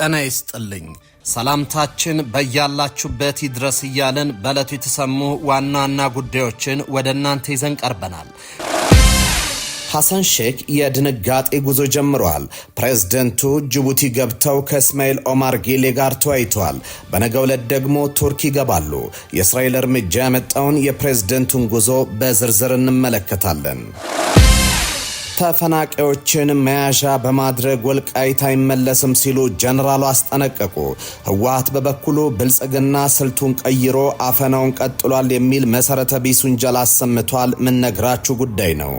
ጤና ይስጥልኝ። ሰላምታችን በያላችሁበት ይድረስ እያለን በዕለቱ የተሰሙ ዋና ዋና ጉዳዮችን ወደ እናንተ ይዘን ቀርበናል። ሐሰን ሼክ የድንጋጤ ጉዞ ጀምረዋል። ፕሬዝደንቱ ጅቡቲ ገብተው ከእስማኤል ኦማር ጌሌ ጋር ተወያይተዋል። በነገው ዕለት ደግሞ ቱርክ ይገባሉ። የእስራኤል እርምጃ ያመጣውን የፕሬዝደንቱን ጉዞ በዝርዝር እንመለከታለን። ተፈናቃዮችን መያዣ በማድረግ ወልቃይት አይመለስም ሲሉ ጀነራሉ አስጠነቀቁ። ህወሓት በበኩሉ ብልጽግና ስልቱን ቀይሮ አፈናውን ቀጥሏል የሚል መሰረተ ቢስ ውንጀላ አሰምቷል። ምን ነግራችሁ ጉዳይ ነው።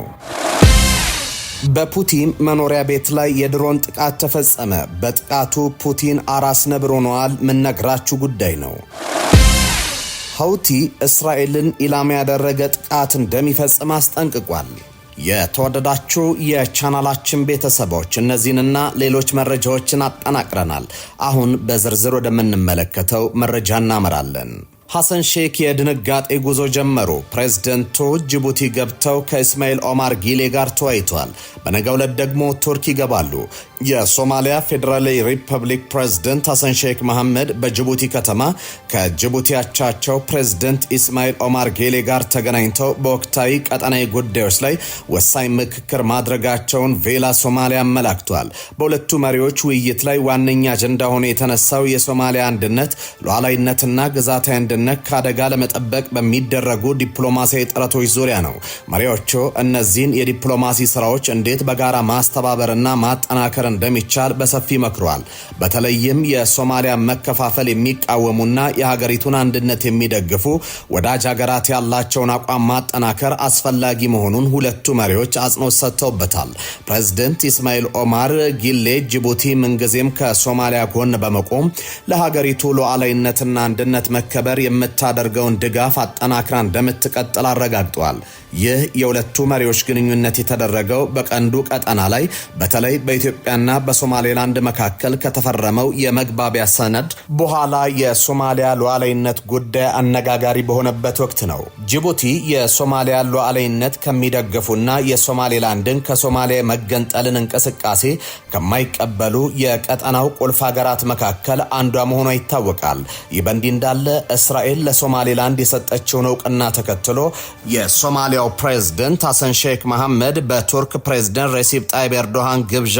በፑቲን መኖሪያ ቤት ላይ የድሮን ጥቃት ተፈጸመ። በጥቃቱ ፑቲን አራስ ነብር ሆነዋል። ምን ነግራችሁ ጉዳይ ነው። ሀውቲ እስራኤልን ኢላማ ያደረገ ጥቃት እንደሚፈጽም አስጠንቅቋል። የተወደዳችሁ የቻናላችን ቤተሰቦች እነዚህንና ሌሎች መረጃዎችን አጠናቅረናል። አሁን በዝርዝር ወደምንመለከተው መረጃ እናመራለን። ሐሰን ሼክ የድንጋጤ ጉዞ ጀመሩ። ፕሬዝደንቱ ጅቡቲ ገብተው ከእስማኤል ኦማር ጌሌ ጋር ተወያይተዋል። በነገው ዕለት ደግሞ ቱርክ ይገባሉ። የሶማሊያ ፌዴራላዊ ሪፐብሊክ ፕሬዝደንት ሐሰን ሼክ መሐመድ በጅቡቲ ከተማ ከጅቡቲ አቻቸው ፕሬዝደንት ኢስማኤል ኦማር ጌሌ ጋር ተገናኝተው በወቅታዊ ቀጠናዊ ጉዳዮች ላይ ወሳኝ ምክክር ማድረጋቸውን ቬላ ሶማሊያ አመላክቷል። በሁለቱ መሪዎች ውይይት ላይ ዋነኛ አጀንዳ ሆኖ የተነሳው የሶማሊያ አንድነት፣ ሉዓላዊነትና ግዛታዊ አንድነት ከአደጋ ለመጠበቅ በሚደረጉ ዲፕሎማሲያዊ ጥረቶች ዙሪያ ነው። መሪዎቹ እነዚህን የዲፕሎማሲ ስራዎች እንዴት በጋራ ማስተባበርና ማጠናከር እንደሚቻል በሰፊ መክሯል። በተለይም የሶማሊያ መከፋፈል የሚቃወሙና የሀገሪቱን አንድነት የሚደግፉ ወዳጅ ሀገራት ያላቸውን አቋም ማጠናከር አስፈላጊ መሆኑን ሁለቱ መሪዎች አጽንኦት ሰጥተውበታል። ፕሬዝደንት ኢስማኤል ኦማር ጊሌ ጅቡቲ ምንጊዜም ከሶማሊያ ጎን በመቆም ለሀገሪቱ ሉዓላዊነትና አንድነት መከበር የምታደርገውን ድጋፍ አጠናክራ እንደምትቀጥል አረጋግጠዋል። ይህ የሁለቱ መሪዎች ግንኙነት የተደረገው በቀንዱ ቀጠና ላይ በተለይ በኢትዮጵያና በሶማሌላንድ መካከል ከተፈረመው የመግባቢያ ሰነድ በኋላ የሶማሊያ ሉዓላዊነት ጉዳይ አነጋጋሪ በሆነበት ወቅት ነው። ጅቡቲ የሶማሊያ ሉዓላዊነት ከሚደግፉና የሶማሌላንድን ከሶማሊያ መገንጠልን እንቅስቃሴ ከማይቀበሉ የቀጠናው ቁልፍ ሀገራት መካከል አንዷ መሆኗ ይታወቃል። ይህ በእንዲህ እንዳለ እስራኤል ለሶማሌላንድ የሰጠችውን እውቅና ተከትሎ የሶማሊያ ፕሬዝደንት ሐሰን ሼክ መሐመድ በቱርክ ፕሬዝደንት ሬሲፕ ጣይብ ኤርዶሃን ግብዣ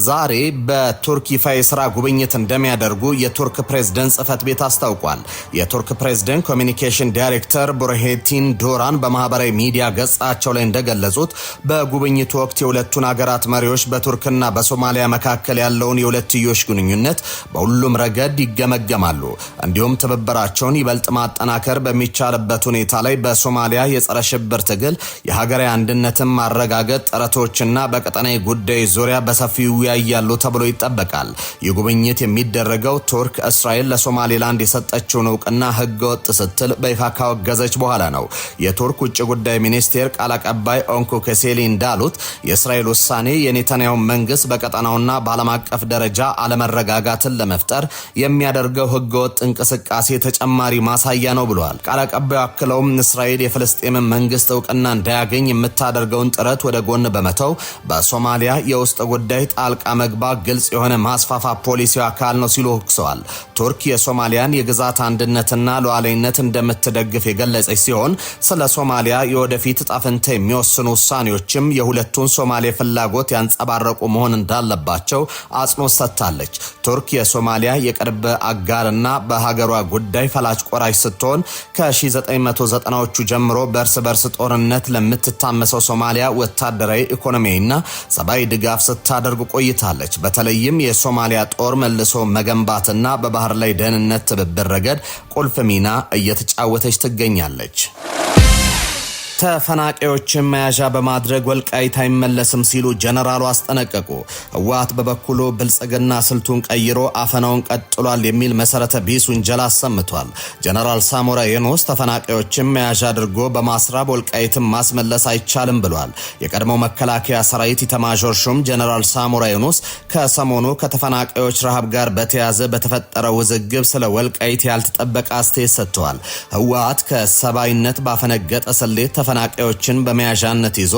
ዛሬ በቱርክ ይፋ የሥራ ጉብኝት እንደሚያደርጉ የቱርክ ፕሬዝደንት ጽህፈት ቤት አስታውቋል። የቱርክ ፕሬዝደንት ኮሚኒኬሽን ዳይሬክተር ቡርሄቲን ዶራን በማህበራዊ ሚዲያ ገጻቸው ላይ እንደገለጹት በጉብኝቱ ወቅት የሁለቱን ሀገራት መሪዎች በቱርክና በሶማሊያ መካከል ያለውን የሁለትዮሽ ግንኙነት በሁሉም ረገድ ይገመገማሉ። እንዲሁም ትብብራቸውን ይበልጥ ማጠናከር በሚቻልበት ሁኔታ ላይ በሶማሊያ የጸረ ሽብር ትግል የሀገራዊ አንድነትን ማረጋገጥ ጥረቶችና በቀጠናዊ ጉዳዮች ዙሪያ በሰፊው ያያሉ ተብሎ ይጠበቃል። የጉብኝት የሚደረገው ቱርክ እስራኤል ለሶማሌላንድ የሰጠችውን እውቅና ህገወጥ ስትል በይፋ ካወገዘች በኋላ ነው። የቱርክ ውጭ ጉዳይ ሚኒስቴር ቃል አቀባይ ኦንኩ ከሴሊ እንዳሉት የእስራኤል ውሳኔ የኔታንያሁ መንግስት በቀጠናውና በዓለም አቀፍ ደረጃ አለመረጋጋትን ለመፍጠር የሚያደርገው ህገወጥ እንቅስቃሴ ተጨማሪ ማሳያ ነው ብለዋል። ቃል አቀባዩ አክለውም እስራኤል የፍልስጤምን መንግስት እውቅና እንዳያገኝ የምታደርገውን ጥረት ወደ ጎን በመተው በሶማሊያ የውስጥ ጉዳይ ጣልቃ መግባት ግልጽ የሆነ ማስፋፋ ፖሊሲው አካል ነው ሲሉ ወቅሰዋል። ቱርክ የሶማሊያን የግዛት አንድነትና ሉዓላዊነት እንደምትደግፍ የገለጸች ሲሆን ስለ ሶማሊያ የወደፊት ዕጣ ፈንታ የሚወስኑ ውሳኔዎችም የሁለቱን ሶማሌ ፍላጎት ያንጸባረቁ መሆን እንዳለባቸው አጽንኦት ሰጥታለች። ቱርክ የሶማሊያ የቅርብ አጋርና በሀገሯ ጉዳይ ፈላጭ ቆራጭ ስትሆን ከ1990ዎቹ ጀምሮ በእርስ በርስ ጦርነት ለምትታመሰው ሶማሊያ ወታደራዊ፣ ኢኮኖሚያዊና ሰብአዊ ድጋፍ ስታደርግ ቆይታለች። በተለይም የሶማሊያ ጦር መልሶ መገንባትና በባህር ላይ ደህንነት ትብብር ረገድ ቁልፍ ሚና እየተጫወተች ትገኛለች። ተፈናቃዮችን መያዣ በማድረግ ወልቃይት አይመለስም ሲሉ ጀነራሉ አስጠነቀቁ። ህወሓት በበኩሉ ብልጽግና ስልቱን ቀይሮ አፈናውን ቀጥሏል የሚል መሰረተ ቢስ ውንጀላ አሰምቷል። ጀነራል ሳሞራ የኑስ ተፈናቃዮችን መያዣ አድርጎ በማስራብ ወልቃይትን ማስመለስ አይቻልም ብሏል። የቀድሞው መከላከያ ሰራዊት ኢታማዦር ሹም ጀነራል ሳሞራ የኑስ ከሰሞኑ ከተፈናቃዮች ረሃብ ጋር በተያያዘ በተፈጠረው ውዝግብ ስለ ወልቃይት ያልተጠበቀ አስተያየት ሰጥተዋል። ህወሓት ከሰባይነት ባፈነገጠ ስሌት ተፈናቃዮችን በመያዣነት ይዞ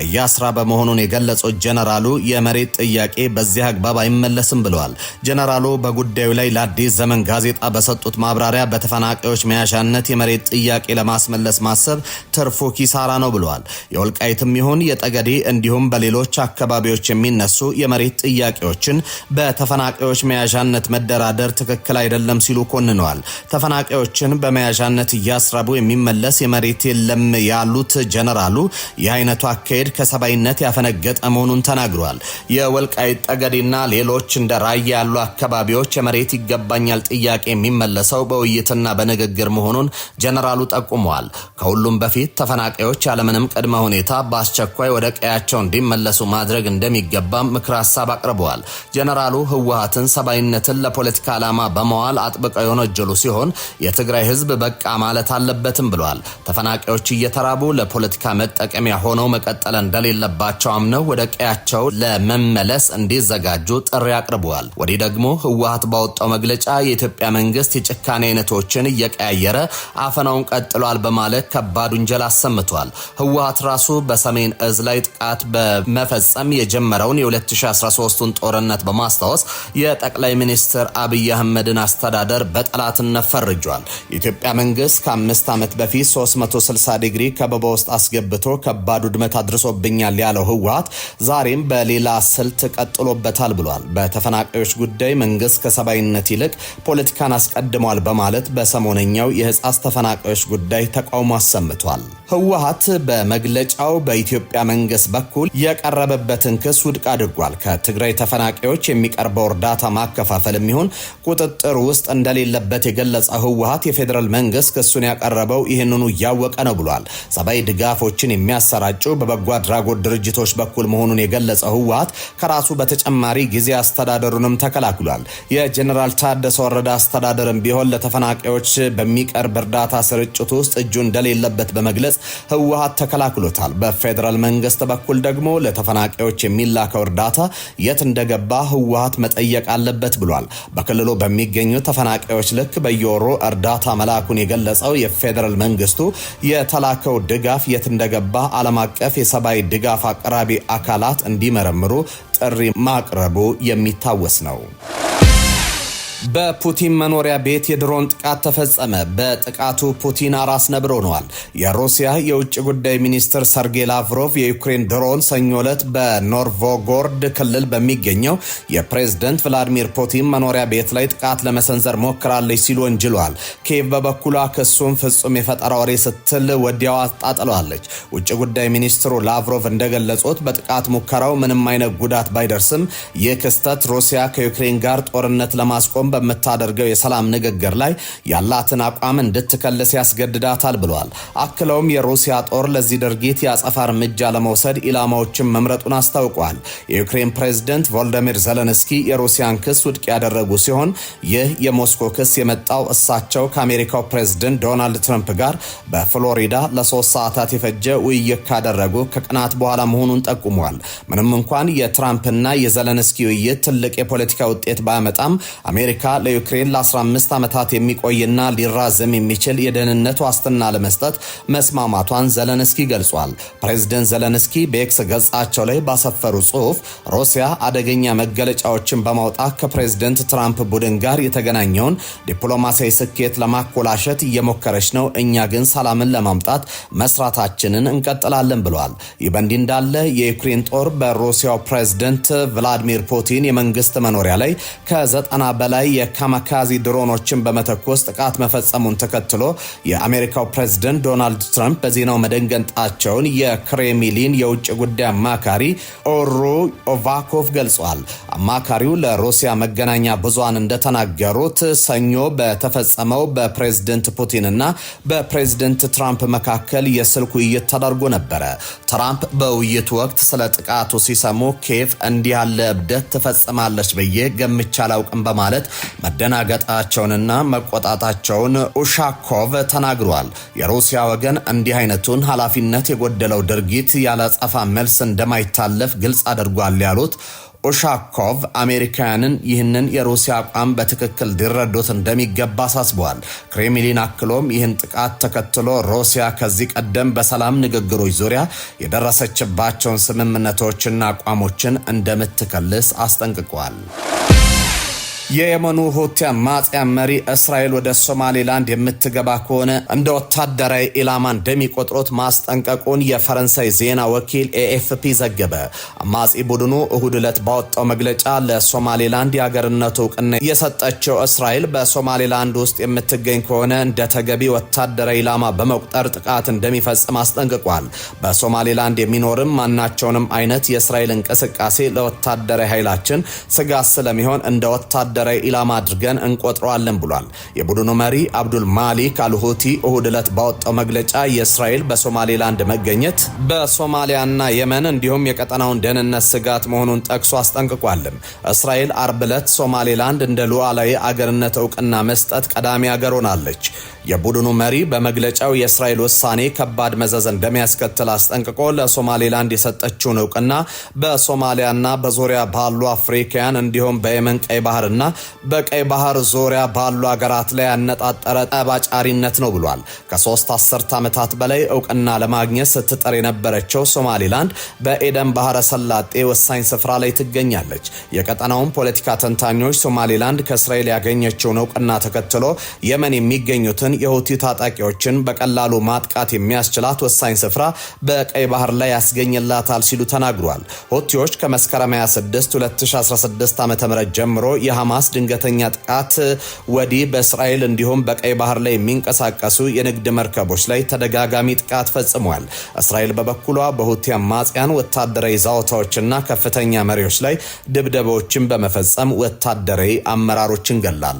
እያስራበ መሆኑን የገለጹት ጀነራሉ የመሬት ጥያቄ በዚህ አግባብ አይመለስም ብለዋል። ጀነራሉ በጉዳዩ ላይ ለአዲስ ዘመን ጋዜጣ በሰጡት ማብራሪያ በተፈናቃዮች መያዣነት የመሬት ጥያቄ ለማስመለስ ማሰብ ትርፉ ኪሳራ ነው ብለዋል። የወልቃይትም ይሁን የጠገዴ እንዲሁም በሌሎች አካባቢዎች የሚነሱ የመሬት ጥያቄዎችን በተፈናቃዮች መያዣነት መደራደር ትክክል አይደለም ሲሉ ኮንነዋል። ተፈናቃዮችን በመያዣነት እያስራቡ የሚመለስ የመሬት የለም ያሉት ጀነራሉ ይህ አይነቱ አካሄድ ከሰባይነት ያፈነገጠ መሆኑን ተናግረዋል። የወልቃይት ጠገዴና ሌሎች እንደ ራያ ያሉ አካባቢዎች የመሬት ይገባኛል ጥያቄ የሚመለሰው በውይይትና በንግግር መሆኑን ጀነራሉ ጠቁመዋል። ከሁሉም በፊት ተፈናቃዮች ያለምንም ቅድመ ሁኔታ በአስቸኳይ ወደ ቀያቸው እንዲመለሱ ማድረግ እንደሚገባም ምክር ሐሳብ አቅርበዋል። ጀነራሉ ህወሓትን ሰባይነትን ለፖለቲካ ዓላማ በመዋል አጥብቀው የወነጀሉ ሲሆን የትግራይ ህዝብ በቃ ማለት አለበትም ብለዋል። ተፈናቃዮች እየተራቡ ለፖለቲካ መጠቀሚያ ሆነው መቀጠል እንደሌለባቸው አምነው ወደ ቀያቸው ለመመለስ እንዲዘጋጁ ጥሪ አቅርበዋል። ወዲህ ደግሞ ህወሓት ባወጣው መግለጫ የኢትዮጵያ መንግስት የጭካኔ አይነቶችን እየቀያየረ አፈናውን ቀጥሏል በማለት ከባድ ውንጀላ አሰምቷል። ህወሓት ራሱ በሰሜን እዝ ላይ ጥቃት በመፈጸም የጀመረውን የ2013ን ጦርነት በማስታወስ የጠቅላይ ሚኒስትር አብይ አህመድን አስተዳደር በጠላትነት ፈርጇል። የኢትዮጵያ መንግስት ከ5 ዓመት በፊት 360 ዲግሪ ከበባ ውስጥ አስገብቶ ከባድ ውድመት አድርሶብኛል ያለው ህወሓት ዛሬም በሌላ ስልት ቀጥሎበታል ብሏል። በተፈናቃዮች ጉዳይ መንግስት ከሰባይነት ይልቅ ፖለቲካን አስቀድሟል በማለት በሰሞነኛው የህጻስ ተፈናቃዮች ጉዳይ ተቃውሞ አሰምቷል። ህወሓት በመግለጫው በኢትዮጵያ መንግስት በኩል የቀረበበትን ክስ ውድቅ አድርጓል። ከትግራይ ተፈናቃዮች የሚቀርበው እርዳታ ማከፋፈል የሚሆን ቁጥጥር ውስጥ እንደሌለበት የገለጸው ህወሓት የፌዴራል መንግስት ክሱን ያቀረበው ይህንኑ እያወቀ ነው ብሏል። ሰብአዊ ድጋፎችን የሚያሰራጩ በበጎ አድራጎት ድርጅቶች በኩል መሆኑን የገለጸው ህወሓት ከራሱ በተጨማሪ ጊዜ አስተዳደሩንም ተከላክሏል። የጀነራል ታደሰ ወረደ አስተዳደርም ቢሆን ለተፈናቃዮች በሚቀርብ እርዳታ ስርጭት ውስጥ እጁ እንደሌለበት በመግለጽ ህወሓት ተከላክሎታል። በፌዴራል መንግስት በኩል ደግሞ ለተፈናቃዮች የሚላከው እርዳታ የት እንደገባ ህወሓት መጠየቅ አለበት ብሏል። በክልሉ በሚገኙ ተፈናቃዮች ልክ በየወሩ እርዳታ መላኩን የገለጸው የፌዴራል መንግስቱ የተላከው ድጋፍ የት እንደገባ ዓለም አቀፍ የሰብአዊ ድጋፍ አቅራቢ አካላት እንዲመረምሩ ጥሪ ማቅረቡ የሚታወስ ነው። በፑቲን መኖሪያ ቤት የድሮን ጥቃት ተፈጸመ። በጥቃቱ ፑቲን አራስ ነብር ሆነዋል። የሩሲያ የውጭ ጉዳይ ሚኒስትር ሰርጌይ ላቭሮቭ የዩክሬን ድሮን ሰኞ ዕለት በኖርቮጎርድ ክልል በሚገኘው የፕሬዝደንት ቭላዲሚር ፑቲን መኖሪያ ቤት ላይ ጥቃት ለመሰንዘር ሞክራለች ሲሉ ወንጅለዋል። ኪየቭ በበኩሏ ክሱን ፍጹም የፈጠራ ወሬ ስትል ወዲያው አጣጥለዋለች። ውጭ ጉዳይ ሚኒስትሩ ላቭሮቭ እንደገለጹት በጥቃት ሙከራው ምንም አይነት ጉዳት ባይደርስም ይህ ክስተት ሩሲያ ከዩክሬን ጋር ጦርነት ለማስቆም በመታደርገው የሰላም ንግግር ላይ ያላትን አቋም እንድትከልስ ያስገድዳታል ብለዋል። አክለውም የሩሲያ ጦር ለዚህ ድርጊት የአጸፋ እርምጃ ለመውሰድ ኢላማዎችን መምረጡን አስታውቋል። የዩክሬን ፕሬዝደንት ቮሎዲሚር ዜሌንስኪ የሩሲያን ክስ ውድቅ ያደረጉ ሲሆን ይህ የሞስኮ ክስ የመጣው እሳቸው ከአሜሪካው ፕሬዝደንት ዶናልድ ትራምፕ ጋር በፍሎሪዳ ለ3 ሰዓታት የፈጀ ውይይት ካደረጉ ከቀናት በኋላ መሆኑን ጠቁመዋል። ምንም እንኳን የትራምፕና የዜሌንስኪ ውይይት ትልቅ የፖለቲካ ውጤት ባያመጣም አሜሪካ ለዩክሬን ለ15 ዓመታት የሚቆይና ሊራዘም የሚችል የደህንነት ዋስትና ለመስጠት መስማማቷን ዜሌንስኪ ገልጿል። ፕሬዝደንት ዜሌንስኪ በኤክስ ገጻቸው ላይ ባሰፈሩ ጽሑፍ ሩሲያ አደገኛ መገለጫዎችን በማውጣት ከፕሬዝደንት ትራምፕ ቡድን ጋር የተገናኘውን ዲፕሎማሲያዊ ስኬት ለማኮላሸት እየሞከረች ነው፣ እኛ ግን ሰላምን ለማምጣት መስራታችንን እንቀጥላለን ብለዋል። ይህ በእንዲህ እንዳለ የዩክሬን ጦር በሩሲያው ፕሬዝደንት ቭላዲሚር ፑቲን የመንግስት መኖሪያ ላይ ከ90 በላይ የካማካዚ ድሮኖችን በመተኮስ ጥቃት መፈጸሙን ተከትሎ የአሜሪካው ፕሬዝደንት ዶናልድ ትራምፕ በዜናው መደንገጣቸውን የክሬምሊን የውጭ ጉዳይ አማካሪ ኦሮ ኦቫኮቭ ገልጿል። አማካሪው ለሩሲያ መገናኛ ብዙሃን እንደተናገሩት ሰኞ በተፈጸመው በፕሬዝደንት ፑቲንና በፕሬዝደንት ትራምፕ መካከል የስልክ ውይይት ተደርጎ ነበረ። ትራምፕ በውይይቱ ወቅት ስለ ጥቃቱ ሲሰሙ ኪየቭ እንዲህ ያለ እብደት ትፈጽማለች ብዬ ገምቼ አላውቅም በማለት መደናገጣቸውንና መቆጣታቸውን ኡሻኮቭ ተናግሯል። የሩሲያ ወገን እንዲህ አይነቱን ኃላፊነት የጎደለው ድርጊት ያለ አጸፋ መልስ እንደማይታለፍ ግልጽ አድርጓል ያሉት ኡሻኮቭ አሜሪካውያንን ይህንን የሩሲያ አቋም በትክክል ሊረዱት እንደሚገባ አሳስበዋል። ክሬምሊን አክሎም ይህን ጥቃት ተከትሎ ሩሲያ ከዚህ ቀደም በሰላም ንግግሮች ዙሪያ የደረሰችባቸውን ስምምነቶችና አቋሞችን እንደምትከልስ አስጠንቅቋል። የየመኑ ሁቲ አማጽያን መሪ እስራኤል ወደ ሶማሌላንድ የምትገባ ከሆነ እንደ ወታደራዊ ኢላማ እንደሚቆጥሩት ማስጠንቀቁን የፈረንሳይ ዜና ወኪል ኤኤፍፒ ዘገበ። አማጺ ቡድኑ እሁድ ዕለት ባወጣው መግለጫ ለሶማሌላንድ የአገርነት እውቅና የሰጠችው እስራኤል በሶማሌላንድ ውስጥ የምትገኝ ከሆነ እንደ ተገቢ ወታደራዊ ኢላማ በመቁጠር ጥቃት እንደሚፈጽም አስጠንቅቋል። በሶማሌላንድ የሚኖርም ማናቸውንም አይነት የእስራኤል እንቅስቃሴ ለወታደራዊ ኃይላችን ስጋት ስለሚሆን እንደ ወታደራዊ ኢላማ አድርገን እንቆጥረዋለን ብሏል። የቡድኑ መሪ አብዱል ማሊክ አልሁቲ እሁድ ዕለት ባወጣው መግለጫ የእስራኤል በሶማሌላንድ መገኘት በሶማሊያና የመን እንዲሁም የቀጠናውን ደህንነት ስጋት መሆኑን ጠቅሶ አስጠንቅቋልም። እስራኤል አርብ ዕለት ሶማሌላንድ እንደ ሉዓላዊ አገርነት እውቅና መስጠት ቀዳሚ አገር ሆናለች። የቡድኑ መሪ በመግለጫው የእስራኤል ውሳኔ ከባድ መዘዝ እንደሚያስከትል አስጠንቅቆ ለሶማሌላንድ የሰጠችውን እውቅና በሶማሊያና በዙሪያ ባሉ አፍሪካውያን እንዲሁም በየመን ቀይ ባህርና በቀይ ባህር ዙሪያ ባሉ አገራት ላይ ያነጣጠረ ጠባጫሪነት ነው ብሏል። ከሶስት አስርት ዓመታት በላይ እውቅና ለማግኘት ስትጥር የነበረችው ሶማሌላንድ በኤደን ባህረ ሰላጤ ወሳኝ ስፍራ ላይ ትገኛለች። የቀጠናውን ፖለቲካ ተንታኞች ሶማሌላንድ ከእስራኤል ያገኘችውን እውቅና ተከትሎ የመን የሚገኙትን የሁቲ ታጣቂዎችን በቀላሉ ማጥቃት የሚያስችላት ወሳኝ ስፍራ በቀይ ባህር ላይ ያስገኝላታል ሲሉ ተናግሯል። ሁቲዎች ከመስከረም 26 2016 ዓ.ም ጀምሮ የሐማስ ድንገተኛ ጥቃት ወዲህ በእስራኤል እንዲሁም በቀይ ባህር ላይ የሚንቀሳቀሱ የንግድ መርከቦች ላይ ተደጋጋሚ ጥቃት ፈጽሟል። እስራኤል በበኩሏ በሁቲ አማጽያን ወታደራዊ ዛውታዎችና ከፍተኛ መሪዎች ላይ ድብደባዎችን በመፈጸም ወታደራዊ አመራሮችን ገላለች።